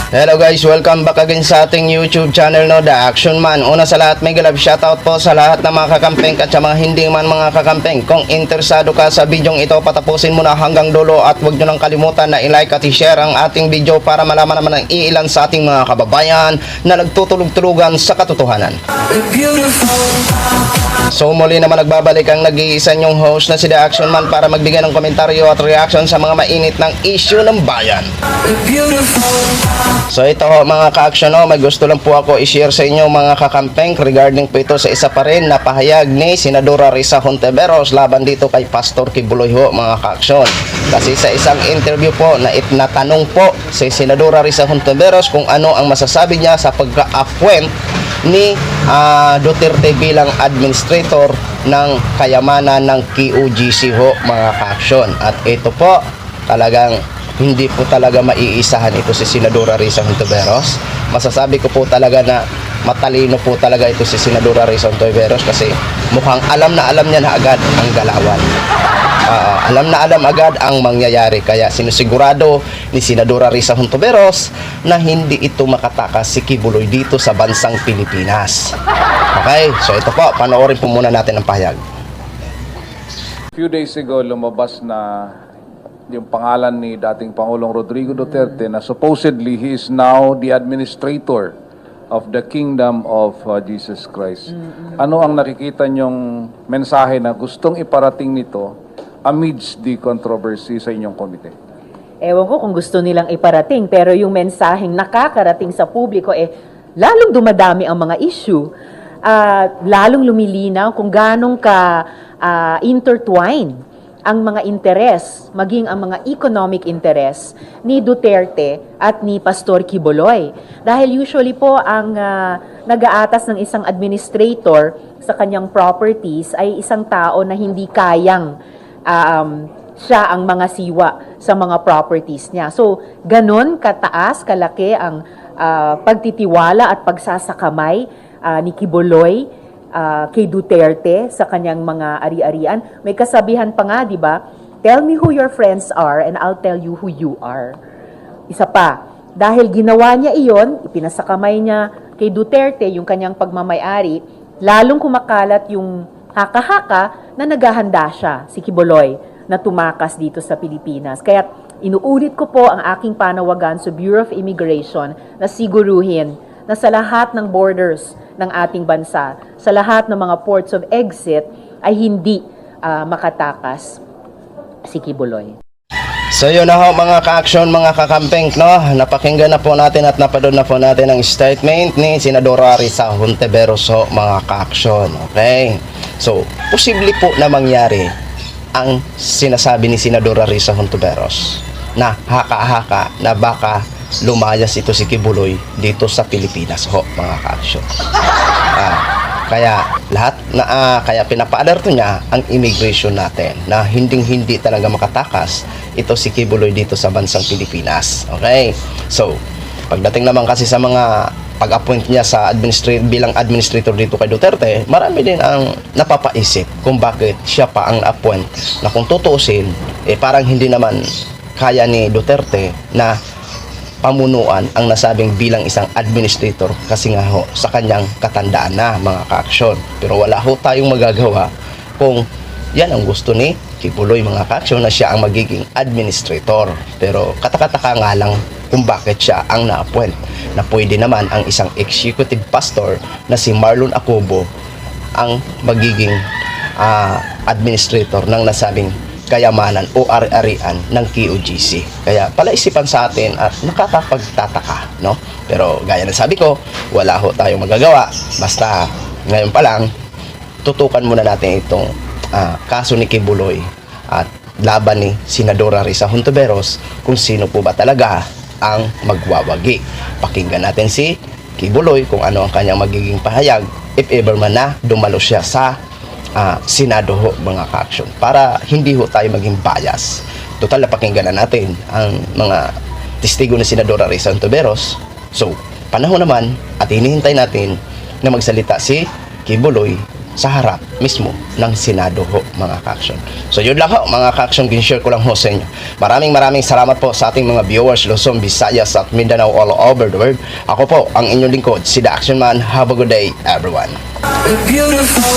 Hello guys, welcome back again sa ating YouTube channel, no, The Action Man. Una sa lahat, may galab shoutout po sa lahat ng mga kakampeng at sa mga hindi man mga kakampeng. Kung interesado ka sa bidyong ito, patapusin mo na hanggang dulo at huwag nyo nang kalimutan na i-like at i-share ang ating video para malaman naman ng iilan sa ating mga kababayan na nagtutulog-tulugan sa katotohanan. So muli naman nagbabalik ang nag-iisa nyong host na si The Action Man para magbigay ng komentaryo at reaction sa mga mainit ng issue ng bayan. So ito ho mga ka-action, may gusto lang po ako i-share sa inyo mga kakampeng regarding po ito sa isa pa rin na pahayag ni Senadora Risa Hontiveros laban dito kay Pastor Kibuloy ho mga ka-action. Kasi sa isang interview po na itnatanong po si Senadora Risa Hontiveros kung ano ang masasabi niya sa pagka-appoint ni Duterte bilang administrator ng kayamanan ng QGC ho mga ka-action. At ito po talagang hindi po talaga maiisahan ito si Senadora Risa Hontiveros. Masasabi ko po talaga na matalino po talaga ito si Senadora Risa Hontiveros kasi mukhang alam na alam niya na agad ang galawan. Alam na alam agad ang mangyayari. Kaya sinusigurado ni Senadora Risa Hontiveros na hindi ito makatakas si Kibuloy dito sa bansang Pilipinas. Okay, so ito po, panoorin po muna natin ang pahayag. Few days ago, lumabas na yung pangalan ni dating Pangulong Rodrigo Duterte na supposedly he is now the administrator of the kingdom of Jesus Christ. Ano ang nakikita niyong mensahe na gustong iparating nito amidst the controversy sa inyong komite? Ewan ko kung gusto nilang iparating, pero yung mensaheng nakakarating sa publiko, lalong dumadami ang mga issue, lalong lumilinaw kung ganong intertwine ang mga interes, maging ang mga economic interes ni Duterte at ni Pastor Kibuloy. Dahil usually po ang nag-aatas ng isang administrator sa kanyang properties ay isang tao na hindi kayang siya ang mga siwa sa mga properties niya. So, ganon kataas, kalaki ang pagtitiwala at pagsasakamay ni Kibuloy kay Duterte sa kanyang mga ari-arian. May kasabihan pa nga, di ba? Tell me who your friends are and I'll tell you who you are. Isa pa, dahil ginawa niya iyon, ipinasakamay niya kay Duterte yung kanyang pagmamayari, lalong kumakalat yung haka-haka na naghahanda siya, si Kibuloy, na tumakas dito sa Pilipinas. Kaya inuulit ko po ang aking panawagan sa Bureau of Immigration na siguruhin na sa lahat ng borders ng ating bansa, sa lahat ng mga ports of exit, ay hindi makatakas si Kibuloy. So yun na ho mga ka-action, mga kakampeng, no? Napakinggan na po natin at napadod na po natin ang statement ni Senadora Risa Hontiveros ho mga ka-action. Okay? So, posible po na mangyari ang sinasabi ni Senadora Risa Hontiveros na haka-haka na baka lumayas ito si Kibuloy dito sa Pilipinas ho mga ka-action. Kaya lahat na kaya pinapa-alerto niya ang immigration natin na hindi talaga makatakas ito si Kibuloy dito sa bansang Pilipinas. Okay? So, pagdating naman kasi sa mga pag-appoint niya sa bilang administrator dito kay Duterte, marami din ang napapaisip kung bakit siya pa ang appoint na kung tutuusin, parang hindi naman kaya ni Duterte na pamunuan ang nasabing bilang isang administrator kasi nga ho sa kanyang katandaan na mga ka-aksyon. Pero wala ho tayong magagawa kung yan ang gusto ni Kibuloy mga ka-aksyon na siya ang magiging administrator. Pero katakataka nga lang kung bakit siya ang na-appoint na pwede naman ang isang executive pastor na si Marlon Acobo ang magiging administrator ng nasabing kayamanan o ari-arian ng QGC. Kaya palaisipan sa atin at nakakapagtataka, no? Pero gaya ng sabi ko, wala ho tayong magagawa. Basta ngayon pa lang, tutukan muna natin itong kaso ni Kibuloy at laban ni Senadora Risa Hontiveros kung sino po ba talaga ang magwawagi. Pakinggan natin si Kibuloy kung ano ang kanyang magiging pahayag if ever man na dumalo siya sa Senado ho mga ka-action para hindi ho tayo maging bias. Total na pakinggan na natin ang mga testigo ni Senadora Risa Hontiveros. So, panahon naman at hinihintay natin na magsalita si Kibuloy sa harap mismo ng Senado ho, mga ka-action. So yun lang ho, mga ka-action, ginshare ko lang ho sa inyo. Maraming salamat po sa ating mga viewers Luzon, Visayas at Mindanao all over the world. Ako po ang inyong lingkod, si The Action Man. Have a good day, everyone. Beautiful.